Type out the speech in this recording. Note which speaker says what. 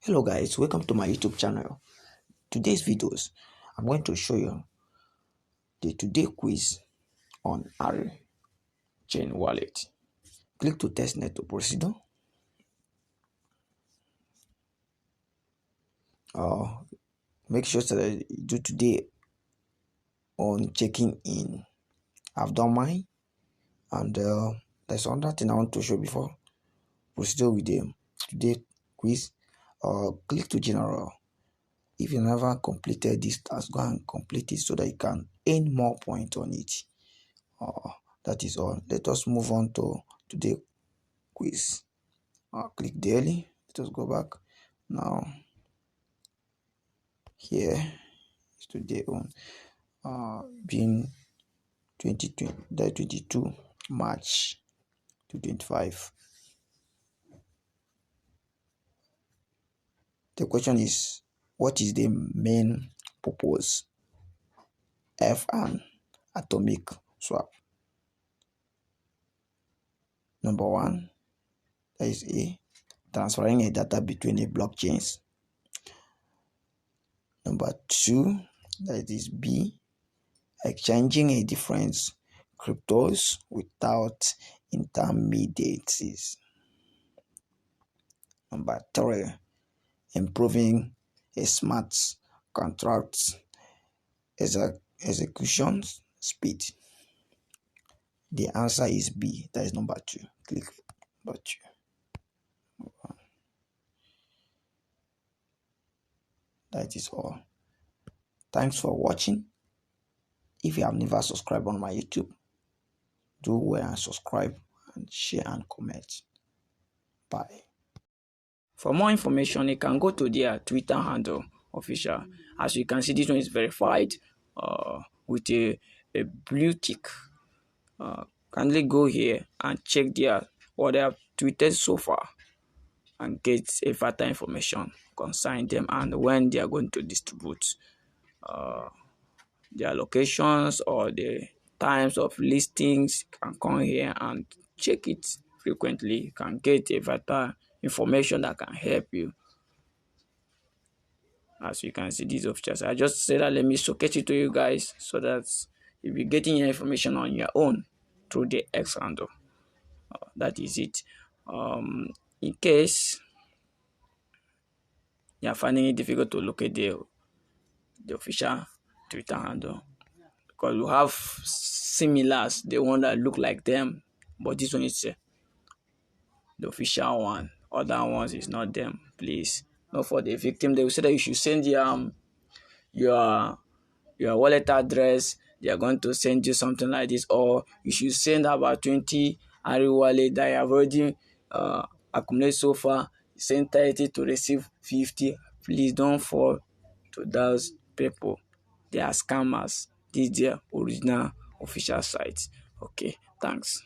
Speaker 1: Hello guys, welcome to my YouTube channel. Today's videos, I'm going to show you the today quiz on ARICHAIN Wallet. Click to testnet to proceed. Make sure that you do today on checking in. I've done mine, and there's another thing I want to show before proceed with the today quiz. Click to general. If you never completed this task, go and complete it so that you can earn more points on it. That is all. Let us move on to today's quiz. Click daily. Let us go back now. Here is today on being 22 March 2025. The question is, what is the main purpose of an atomic swap? Number one, that is A, transferring a data between a blockchains. Number two, that is B, exchanging a different cryptos without intermediaries. Number three, improving a smart contract execution speed. The answer is B, that is number two. Click number two. That is all. Thanks for watching. If you have never subscribed on my YouTube, do well and subscribe and share and comment. Bye. For more information, you can go to their Twitter handle official. As you can see, this one is verified with a blue tick. Kindly go here and check what they have tweeted so far and get a further information concerning them and when they are going to distribute their locations or the times of listings. You can come here and check it frequently. You can get a further information that can help you. As you can see, these officials, I just said that let me showcase it to you guys so that you'll be getting your information on your own through the X handle. That is it. In case you are finding it difficult to locate the official Twitter handle, because we have similars, the one that look like them, but this one is the official one. Other ones is not them. Please, not for the victim. They will say that you should send your wallet address. They are going to send you something like this, or you should send about 20 ARI wallet that you have already accumulated so far. Send 30 to receive 50. Please don't fall to those people. They are scammers. This is their original official site. Okay, thanks.